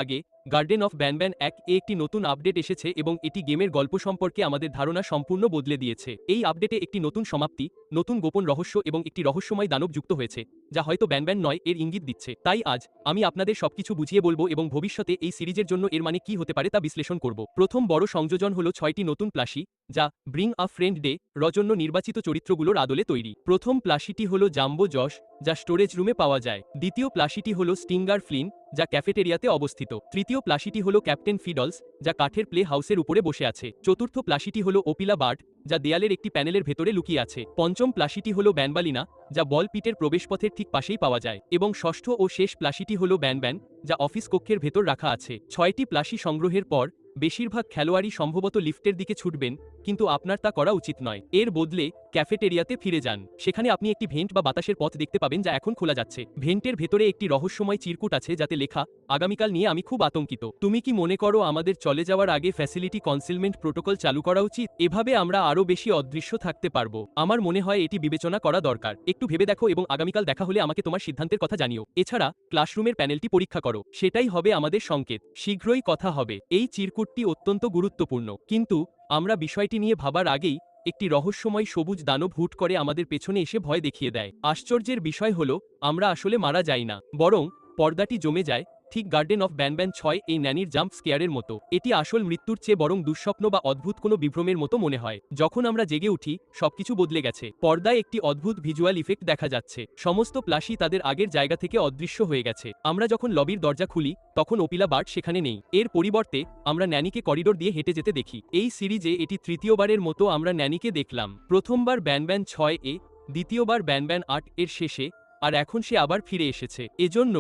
আগে garden of ব্যানব্যান ১ এ একটি নতুন আপডেট এসেছে এবং এটি গেমের গল্প সম্পর্কে আমাদের ধারণা সম্পূর্ণ বদলে দিয়েছে। এই আপডেটে একটি নতুন সমাপ্তি, নতুন গোপন রহস্য এবং একটি রহস্যময় দানব যুক্ত হয়েছে, যা হয়তো ব্যানব্যান নয় এর ইঙ্গিত দিচ্ছে। তাই আজ আমি আপনাদের সবকিছু বুঝিয়ে বলবো এবং ভবিষ্যতে এই সিরিজের জন্য এর মানে কি হতে পারে তা বিশ্লেষণ করব। প্রথম বড় সংযোজন হলো ৬টি নতুন প্লাশি, যা ব্রিং আ ফ্রেন্ড ডে র জন্য নির্বাচিত চরিত্রগুলোর আদলে তৈরি। প্রথম প্লাশিটি হলো জাম্বো জশ, যা স্টোরেজ রুমে পাওয়া যায়। দ্বিতীয় প্লাশিটি হলো স্টিঙ্গার ফ্লিন, যা ক্যাফেটেরিয়াতে অবস্থিত। তৃতীয় প্লাশিটি হলো ক্যাপ্টেন ফিডলস, যা কাঠের প্লে হাউসের উপরে বসে আছে। চতুর্থ প্লাশিটি হলো ওপিলা বার্ড, যা দেয়ালের একটি প্যানেলের ভেতরে লুকিয়ে আছে। পঞ্চম প্লাশিটি হলো ব্যানবালিনা, যা বল পিটের প্রবেশপথের ঠিক পাশেই পাওয়া যায়। এবং ষষ্ঠ ও শেষ প্লাশিটি হলো ব্যানব্যান, যা অফিস কক্ষের ভেতর রাখা আছে। ৬টি প্লাশি সংগ্রহের পর বেশিরভাগ খেলোয়াড়ই সম্ভবত লিফটের দিকে ছুটবেন, কিন্তু আপনার তা করা উচিত নয়। এর বদলে ক্যাফেটেরিয়াতে ফিরে যান। সেখানে আপনি একটি ভেন্ট বা বাতাসের পথ দেখতে পাবেন, যা এখন খোলা যাচ্ছে। ভেন্টের ভেতরে একটি রহস্যময় চিরকুট আছে, যাতে লেখা, আগামীকাল নিয়ে আমি খুব আতঙ্কিত। তুমি কি মনে করো আমাদের চলে যাওয়ার আগে ফ্যাসিলিটি কনসিলমেন্ট প্রোটোকল চালু করা উচিত? এভাবে আমরা আরও বেশি অদৃশ্য থাকতে পারবো। আমার মনে হয় এটি বিবেচনা করা দরকার। একটু ভেবে দেখো এবং আগামীকাল দেখা হলে আমাকে তোমার সিদ্ধান্তের কথা জানিও। এছাড়া ক্লাসরুমের প্যানেলটি পরীক্ষা করো, সেটাই হবে আমাদের সংকেত। শীঘ্রই কথা হবে। এই চিরকুটটি অত্যন্ত গুরুত্বপূর্ণ, কিন্তু আমরা বিষয়টি নিয়ে ভাবার আগেই একটি রহস্যময় সবুজ দানব হুট করে আমাদের পেছনে এসে ভয় দেখিয়ে দেয়। আশ্চর্যের বিষয় হলো, আমরা আসলে মারা যাই না, বরং পর্দাটি জমে যায়, ঠিক গার্ডেন অফ ব্যানব্যান ৬ এই ন্যানির জাম্প স্কেয়ারের মতো। এটি আসল মৃত্যুর চেয়ে বরং দুঃস্বপ্ন বা অদ্ভুত কোনো বিভ্রমের মতো মনে হয়। যখন আমরা জেগে উঠি, সবকিছু বদলে গেছে। পর্দায় একটি অদ্ভুত ভিজুয়াল ইফেক্ট দেখা যাচ্ছে। সমস্ত প্লাশি তাদের আগের জায়গা থেকে অদৃশ্য হয়ে গেছে। আমরা যখন লবির দরজা খুলি, তখন ওপিলা বার্ড সেখানে নেই। এর পরিবর্তে আমরা ন্যানিকে করিডোর দিয়ে হেঁটে যেতে দেখি। এই সিরিজে এটি তৃতীয়বারের মতো আমরা ন্যানিকে দেখলাম। প্রথমবার ব্যানব্যান ৬ এ, দ্বিতীয়বার ব্যানব্যান ৮ এর শেষে, আর এখন সে আবার ফিরে এসেছে। এজন্য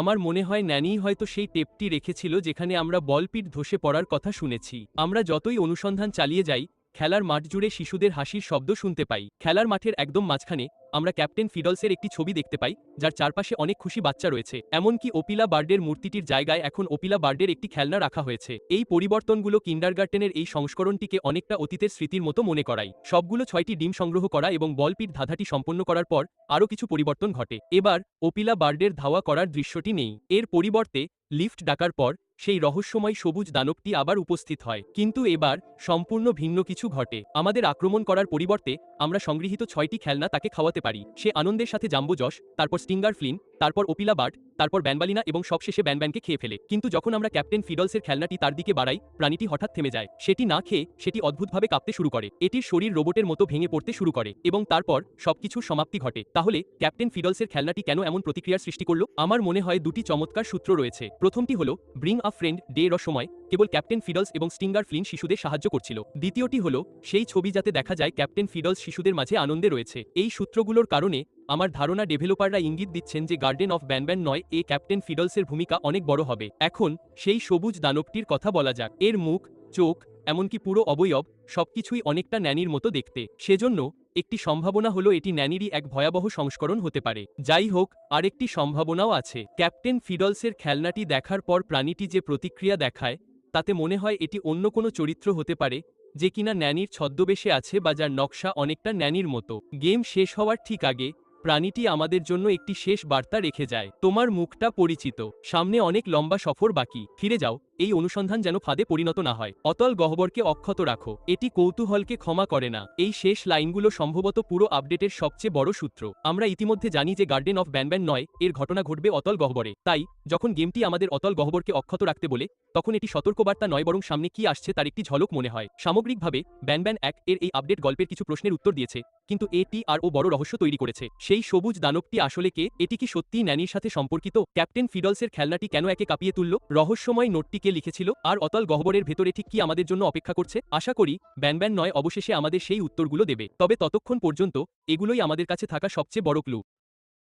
আমার মনে হয় ন্যানিই হয়তো সেই টেপটি রেখেছিল যেখানে আমরা বলপিট ধসে পড়ার কথা শুনেছি। আমরা যতই অনুসন্ধান চালিয়ে যাই, খেলার মাঠ জুড়ে শিশুদের হাসির শব্দ শুনতে পাই। খেলার মাঠের একদম মাঝখানে আমরা ক্যাপ্টেন ফিডলসের একটি ছবি দেখতে পাই, যার চারপাশে অনেক খুশি বাচ্চা রয়েছে। এমনকি ওপিলা বার্ডের মূর্তিটির জায়গায় এখন ওপিলা বার্ডের একটি খেলনা রাখা হয়েছে। এই পরিবর্তনগুলো কিন্ডারগার্টেনের এই সংস্করণটিকে অনেকটা অতীতের স্মৃতির মতো মনে করায়। সবগুলো ৬টি ডিম সংগ্রহ করা এবং বলপিট ধাঁধাটি সম্পন্ন করার পর আরও কিছু পরিবর্তন ঘটে। এবার ওপিলা বার্ডের ধাওয়া করার দৃশ্যটি নেই। এর পরিবর্তে লিফট ডাকার পর সেই রহস্যময় সবুজ দানবটি আবার উপস্থিত হয়, কিন্তু এবার সম্পূর্ণ ভিন্ন কিছু ঘটে। আমাদের আক্রমণ করার পরিবর্তে আমরা সংগৃহীত ৬টি খেলনা তাকে খাওয়াতে পারি। সে আনন্দের সাথে জাম্বো জশ, তারপর স্টিঙ্গার ফ্লিন, তারপর ওপিলা বার্ড, তারপর ব্যানবালিনা এবং সবশেষে ব্যানব্যানকে খেয়ে ফেলে। কিন্তু যখন আমরা ক্যাপ্টেন ফিডলসের খেলনাটি তার দিকে বাড়াই, প্রাণীটি হঠাৎ থেমে যায়। সেটি না খেয়ে সেটি অদ্ভুতভাবে কাঁপতে শুরু করে। এটির শরীর রোবটের মতো ভেঙে পড়তে শুরু করে এবং তারপর সবকিছুর সমাপ্তি ঘটে। তাহলে ক্যাপ্টেন ফিডলসের খেলনাটি কেন এমন প্রতিক্রিয়ার সৃষ্টি করলো? আমার মনে হয় দুটি চমৎকার সূত্র রয়েছে। প্রথমটি হলো ব্রিং আ ফ্রেন্ড ডে র সময় কেবল ক্যাপ্টেন ফিডলস এবং স্টিঙ্গার ফ্লিন শিশুদের সাহায্য করছিল। দ্বিতীয়টি হলো সেই ছবি, যাতে দেখা যায় ক্যাপ্টেন ফিডলস শিশুদের মাঝে আনন্দে রয়েছে। এই সূত্রগুলোর কারণে আমার ধারণা ডেভেলপাররা ইঙ্গিত দিচ্ছেন যে গার্ডেন অফ ব্যানব্যান ৯ এ ক্যাপ্টেন ফিডলসের ভূমিকা অনেক বড় হবে। এখন সেই সবুজ দানবটির কথা বলা যাক। এর মুখ, চোখ, এমনকি পুরো অবয়ব সবকিছুই অনেকটা ন্যানির মতো দেখতে। সেজন্য একটি সম্ভাবনা হলো এটি ন্যানিরই এক ভয়াবহ সংস্করণ হতে পারে। যাই হোক, আরেকটি সম্ভাবনাও আছে। ক্যাপ্টেন ফিডলসের খেলনাটি দেখার পর প্রাণীটি যে প্রতিক্রিয়া দেখায়, তাতে মনে হয় এটি অন্য কোনো চরিত্র হতে পারে, যে কিনা ন্যানির ছদ্মবেশে আছে বা যার নকশা অনেকটা ন্যানির মতো। গেম শেষ হওয়ার ঠিক আগে প্রাণীটি আমাদের জন্য একটি শেষ বার্তা রেখে যায়। তোমার মুখটা পরিচিত, সামনে অনেক লম্বা সফর বাকি, ফিরে যাও, এই অনুসন্ধান যেন ফাঁদে পরিণত না হয়। অতল গহ্বরকে অক্ষত রাখো, এটি কৌতূহলকে ক্ষমা করে না। এই শেষ লাইনগুলো সম্ভবত পুরো আপডেটের সবচেয়ে বড় সূত্র। আমরা ইতিমধ্যে জানি যে গার্ডেন অফ ব্যানব্যান ৯ এর ঘটনা ঘটবে অতল গহ্বরে। তাই যখন গেমটি আমাদের অতল গহ্বরকে অক্ষত রাখতে বলে, তখন এটি সতর্কবার্তা নয়, বরং সামনে কি আসছে তার একটি ঝলক মনে হয়। সামগ্রিকভাবে ব্যানব্যান ১ এর এই আপডেট গল্পের কিছু প্রশ্নের উত্তর দিয়েছে, কিন্তু এটি আরও বড় রহস্য তৈরি করেছে। সেই সবুজ দানবটি আসলে কে? এটি কি সত্যিই ন্যানির সাথে সম্পর্কিত? ক্যাপ্টেন ফিডলসের খেলনাটি কেন একে কাঁপিয়ে তুলল? রহস্যময় নোটটি কে লিখেছিল? আর অতল গহ্বরের ভেতরে ঠিক কি আমাদের জন্য অপেক্ষা করছে? আশা করি ব্যানব্যান ৯ অবশেষে আমাদের সেই উত্তরগুলো দেবে। তবে ততক্ষণ পর্যন্ত এগুলোই আমাদের কাছে থাকা সবচেয়ে বড় ক্লু।